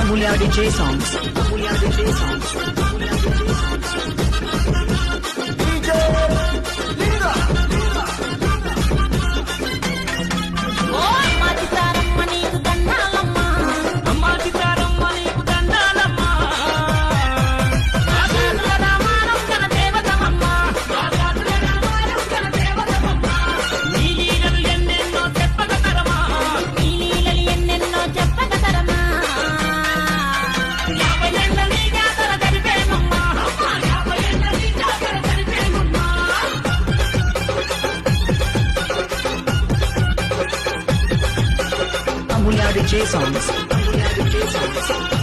Amulya DJ songs. Amulya DJ songs. DJ Leader. Oh, Machitaramma neeku dandalamma. Machitaramma neeku dandalamma. Ragatula ramaram kana devatamamma. Ragatula ramaram kana devatamamma. Nee leelalu ennenno cheppaga tarama. Nee leelalu ennenno cheppaga tarama. Amulya DJ songs. Amulya DJ songs.